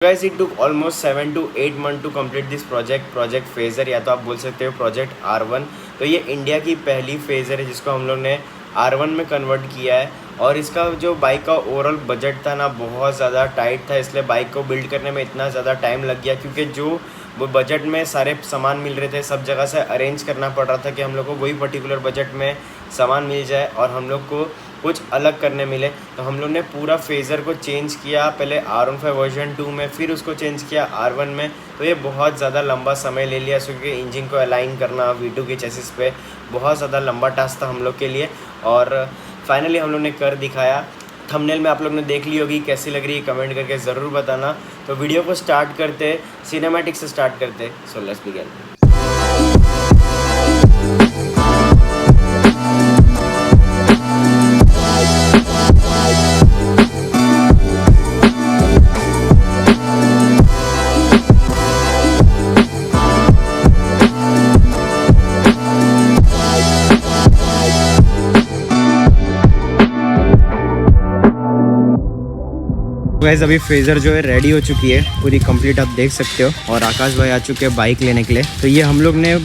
Guys, it took almost 7 to 8 months to complete this project phasor, या तो आप बोल सकते हो प्रोजेक्ट R1। तो ये इंडिया की पहली फेज़र है जिसको हम लोग ने R1 में कन्वर्ट किया है। और इसका जो बाइक का ओवरऑल बजट था ना, बहुत ज़्यादा टाइट था, इसलिए बाइक को बिल्ड करने में इतना ज़्यादा टाइम लग गया, क्योंकि जो वो बजट में सारे सामान मिल रहे थे, सब जगह से अरेंज करना पड़ रहा था कि हम लोग को वही पर्टिकुलर बजट में सामान मिल जाए और हम लोग को कुछ अलग करने मिले। तो हम लोग ने पूरा फेज़र को चेंज किया, पहले R15 वर्जन 2 में, फिर उसको चेंज किया R1 में। तो ये बहुत ज़्यादा लंबा समय ले लिया, क्योंकि इंजन को अलाइन करना V2 के चेसिस पे बहुत ज़्यादा लंबा टास्क था हम लोग के लिए। और फाइनली हम लोग ने कर दिखाया। थंबनेल में आप लोग ने देख ली होगी, कैसी लग रही है कमेंट करके ज़रूर बताना। तो वीडियो को स्टार्ट करते, सिनेमैटिक से स्टार्ट करते। So let's begin. गाइस, अभी फेज़र जो है रेडी हो चुकी है पूरी कंप्लीट, आप देख सकते हो। और आकाश भाई आ चुके हैं बाइक लेने के लिए। तो ये हम लोग ने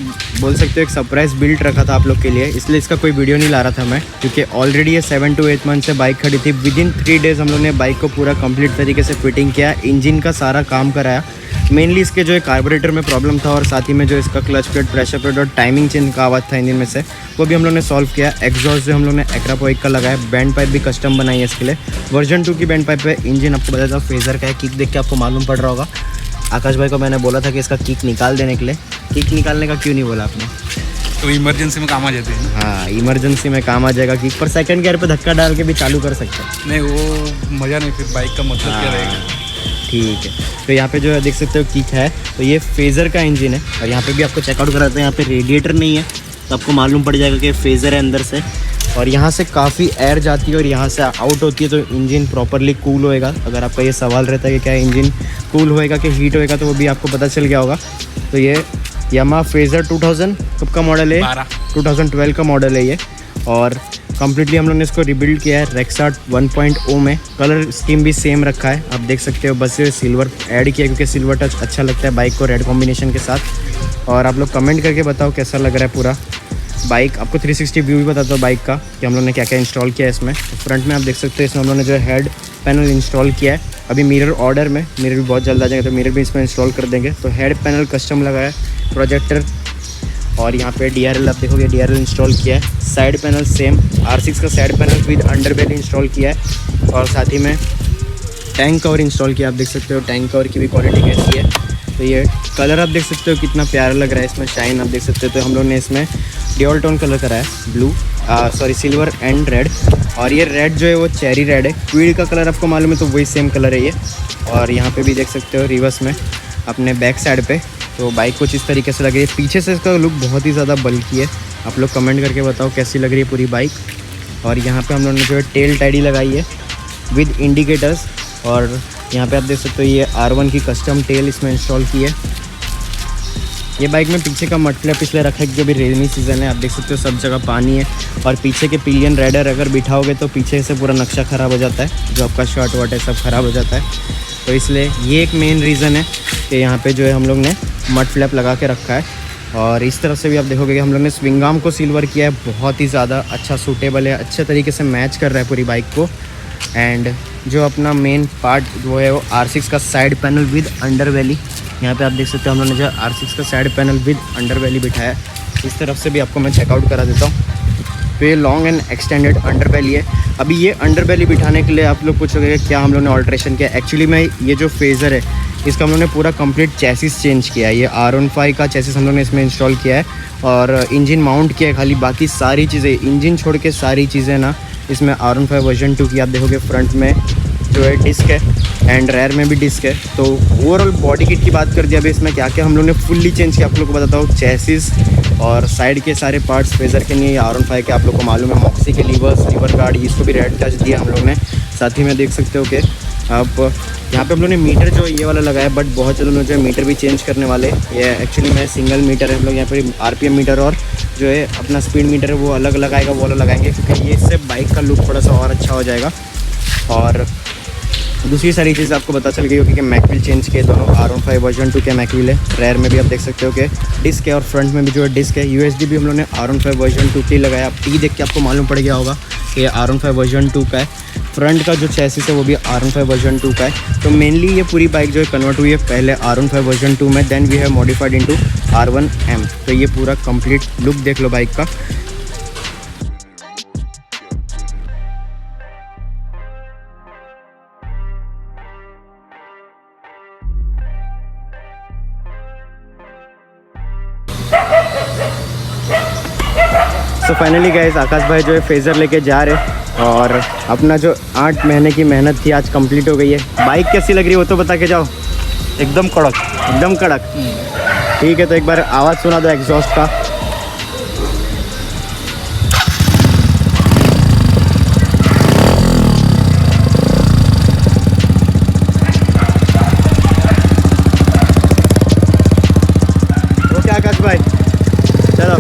बोल सकते हो एक सरप्राइज़ बिल्ड रखा था आप लोग के लिए, इसलिए इसका कोई वीडियो नहीं ला रहा था मैं, क्योंकि ऑलरेडी ये 7 to 8 मंथ से बाइक खड़ी थी। विदिन 3 डेज़ हम लोग ने बाइक को पूरा कंप्लीट तरीके से फिटिंग किया, इंजन का सारा काम कराया। मेनली इसके जो है कार्बोरेटर में प्रॉब्लम था, और साथ ही में जो इसका क्लच प्लेट, प्रेशर प्लेट और टाइमिंग चेंज का आवाज़ था इंजन में से, वो भी हम लोग ने सॉल्व किया। एग्जॉस्ट जो हम लोग ने एक्रापोइक का लगाया, बैंड पाइप भी कस्टम बनाई है इसके लिए। वर्जन 2 की बैंड पाइप है। इंजन आपको बताया था फेज़र का है, किक देख के आपको मालूम पड़ रहा होगा। आकाश भाई को मैंने बोला था कि इसका किक निकाल देने के लिए। किक निकालने का क्यों नहीं बोला आपने? तो इमरजेंसी में काम आ जाते हैं। हाँ, इमरजेंसी में काम आ जाएगा किक, पर सेकंड गियर पे धक्का डाल के भी चालू कर सकते हैं। नहीं, वो मज़ा नहीं, फिर बाइक का मतलब क्या रहेगा। ठीक है, तो यहाँ पे जो है देख सकते हो किक है। तो ये फेज़र का इंजन है, और यहाँ पे भी आपको चेकआउट कराते हैं। यहाँ पे रेडिएटर नहीं है, तो आपको मालूम पड़ जाएगा कि फेज़र है अंदर से। और यहाँ से काफ़ी एयर जाती है और यहाँ से आउट होती है, तो इंजन प्रॉपरली कूल होएगा। अगर आपका ये सवाल रहता है कि क्या इंजन कूल होएगा कि हीट होएगा, तो वो भी आपको पता चल गया होगा। तो ये यामाहा फेज़र 2000 कब का मॉडल है? 2012 का मॉडल है ये। और कम्प्लीटली हम लोग ने इसको रिबिल्ड किया है रेक्साट 1.0 में। कलर स्कीम भी सेम रखा है, आप देख सकते हो। बस सिल्वर ऐड किया, क्योंकि सिल्वर टच अच्छा लगता है बाइक को रेड कॉम्बिनेशन के साथ। और आप लोग कमेंट करके बताओ कैसा लग रहा है पूरा बाइक। आपको 360 व्यू भी बताता हूँ बाइक का, कि हम लोग ने क्या क्या इंस्टॉल किया है इसमें। तो फ्रंट में आप देख सकते हो, इसमें हम लोग ने जो हेड पैनल इंस्टॉल किया है। अभी मिरर ऑर्डर में, मिरर भी बहुत जल्द आ जाएंगे, तो मिरर भी इसमें इंस्टॉल कर देंगे। तो हेड पैनल कस्टम लगाया है, प्रोजेक्टर, और यहाँ पे DRL आप देखोगे DRL इंस्टॉल किया है। साइड पैनल सेम R6 का side panel with underbelly install किया है। और साथ ही में टैंक कवर इंस्टॉल किया, आप देख सकते हो। टैंक कवर की भी क्वालिटी कैसी है। तो ये कलर आप देख सकते हो कितना प्यारा लग रहा है, इसमें शाइन आप देख सकते हो। तो हम लोग ने इसमें ड्यूल टोन कलर करा है, ब्लू सिल्वर एंड रेड। और ये रेड जो है वो चेरी रेड है। क्वीड का कलर आपको मालूम है, तो वही सेम कलर है ये। और यहाँ पे भी देख सकते हो रिवर्स में अपने बैक साइड पे, तो बाइक कुछ इस तरीके से लग रही है। पीछे से इसका लुक बहुत ही ज़्यादा बल्की है। आप लोग कमेंट करके बताओ कैसी लग रही है पूरी बाइक। और यहाँ पे हम लोगों ने जो है टेल टाइडी लगाई है विद इंडिकेटर्स। और यहाँ पे आप देख सकते हो ये R1 की कस्टम टेल इसमें इंस्टॉल की है। ये बाइक में पीछे का मड फ्लैप इसलिए रखा है क्योंकि अभी रेनी सीज़न है, आप देख सकते हो सब जगह पानी है। और पीछे के पिलियन राइडर अगर बिठाओगे तो पीछे से पूरा नक्शा ख़राब हो जाता है, जो आपका शर्ट वर्ट है सब ख़राब हो जाता है। तो इसलिए ये एक मेन रीज़न है कि यहाँ पे जो है हम लोग ने मड फ्लैप लगा के रखा है। और इस तरफ से भी आप देखोगे कि हम लोग ने स्विंग आर्म को सिल्वर किया है, बहुत ही ज़्यादा अच्छा सूटेबल है, अच्छे तरीके से मैच कर रहा है पूरी बाइक को। एंड जो अपना मेन पार्ट वो है वो R6 का साइड पैनल विद अंडरबेली। यहाँ पे आप देख सकते हो हम लोग ने जो R6 का साइड पैनल विद अंडरबेली बिठाया है। इस तरफ से भी आपको मैं चेकआउट करा देता हूँ। तो ये लॉन्ग एंड एक्सटेंडेड अंडरबेली है। अभी ये अंडरबेली बिठाने के लिए आप लोग पूछोगे क्या हम लोग ने ऑल्ट्रेशन किया। एक्चुअली में ये जो फेज़र है इसका हम लोग ने पूरा कंप्लीट चेसिस चेंज किया है। ये R15 का चेसिस हम लोग ने इसमें इंस्टॉल किया है, और इंजन माउंट किया है खाली। बाकी सारी चीज़ें, इंजन छोड़ के सारी चीज़ें ना इसमें R15 वर्जन 2 की आप देखोगे। फ्रंट में जो है डिस्क है एंड रेयर में भी डिस्क है। तो ओवरऑल बॉडी किट की बात कर दिया। अभी इसमें क्या क्या हम लोग ने फुल्ली चेंज किया आप लोग को बताता हूँ। चेसिस और साइड के सारे पार्ट्स फेज़र के नहीं, R15 के आप लोग को मालूम है। मॉक्सी के लीवर गार्ड, इसको भी रेड टच दिया हम लोग ने। साथ ही में देख सकते हो कि आप यहाँ पे हम लोग ने मीटर जो ये वाला लगाया, बट बहुत जल्द जो है मीटर भी चेंज करने वाले। ये एक्चुअली में सिंगल मीटर है, हम लोग यहाँ पे RPM मीटर और जो है अपना स्पीड मीटर है वो अलग लगाएगा, वो अलग लगाएंगे, क्योंकि ये इससे बाइक का लुक थोड़ा सा और अच्छा हो जाएगा। और दूसरी सारी चीज़ आपको पता चल गई होगी कि मैकविल चेंज किए दोनों R15 वर्जन 2 के मैकविल है। रेयर में भी आप देख सकते हो कि डिस्क है और फ्रंट में भी जो है डिस्क है। यूएसडी भी हम लोगों ने R15 वर्जन 2 के लगाया। आप टी देख के आपको मालूम पड़ गया होगा कि ये R15 वर्जन 2 का है। फ्रंट का जो चेसिस है वो भी R15 वर्जन 2 का है। तो मेनली ये पूरी बाइक जो है कन्वर्ट हुई है पहले R15 वर्जन 2 में, then we have modified into R1M। तो ये पूरा कंप्लीट लुक देख लो बाइक का। तो फाइनली गाइस आकाश भाई जो है फेज़र लेके जा रहे और अपना जो 8 महीने की मेहनत थी आज कंप्लीट हो गई है। बाइक कैसी लग रही है वो तो बता के जाओ। एकदम कड़क। एकदम कड़क। ठीक है, तो एक बार आवाज़ सुना दो एग्जॉस्ट का। ओके आकाश भाई चलो।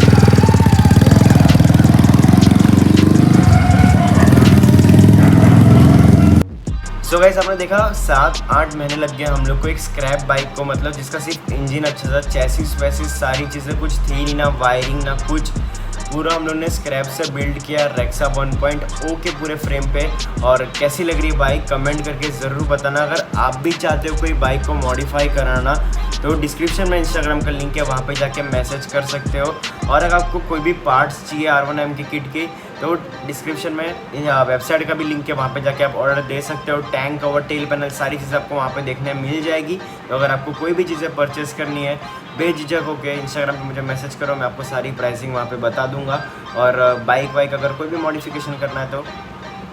तो गाइस आपने देखा 7-8 महीने लग गए हम लोग को एक स्क्रैप बाइक को, मतलब जिसका सिर्फ इंजन अच्छा था, चेसिस वैसिस सारी चीज़ें कुछ थी नहीं, ना वायरिंग ना कुछ, पूरा हम लोग ने स्क्रैप से बिल्ड किया रेक्सा 1.0 के पूरे फ्रेम पे। और कैसी लग रही है बाइक कमेंट करके ज़रूर बताना। अगर आप भी चाहते हो कोई बाइक को मॉडिफाई कराना तो डिस्क्रिप्शन में इंस्टाग्राम का लिंक है, वहाँ पे जाके मैसेज कर सकते हो। और अगर आपको कोई भी पार्ट्स चाहिए R1M की किट की तो डिस्क्रिप्शन में वेबसाइट का भी लिंक है, वहाँ पे जाके आप ऑर्डर दे सकते हो। टैंक कवर, टेल पैनल सारी चीज़ें आपको वहाँ पे देखने मिल जाएगी। तो अगर आपको कोई भी चीज़ें परचेस करनी है बेझिझक होकर इंस्टाग्राम पे मुझे मैसेज करो, मैं आपको सारी प्राइसिंग वहाँ पे बता दूंगा। और बाइक वाइक अगर कोई भी मॉडिफिकेशन करना है तो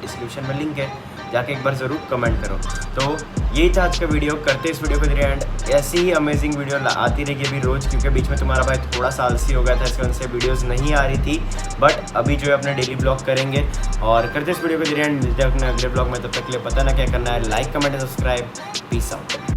डिस्क्रिप्शन में लिंक है, जाके एक बार ज़रूर कमेंट करो। तो यही था आज का वीडियो। करते इस वीडियो को धीरे एंड ऐसी ही अमेजिंग वीडियो आती रहेगी अभी रोज़, क्योंकि बीच में तुम्हारा भाई थोड़ा सा आलसी हो गया था, इसके वजह से वीडियोज़ नहीं आ रही थी। बट अभी जो है अपने डेली ब्लॉग करेंगे और करते इस वीडियो को धीरे एंड मिलते हैं अपने अगले ब्लॉग में। तब तक के लिए पता ना क्या करना है, like comment subscribe. Peace out.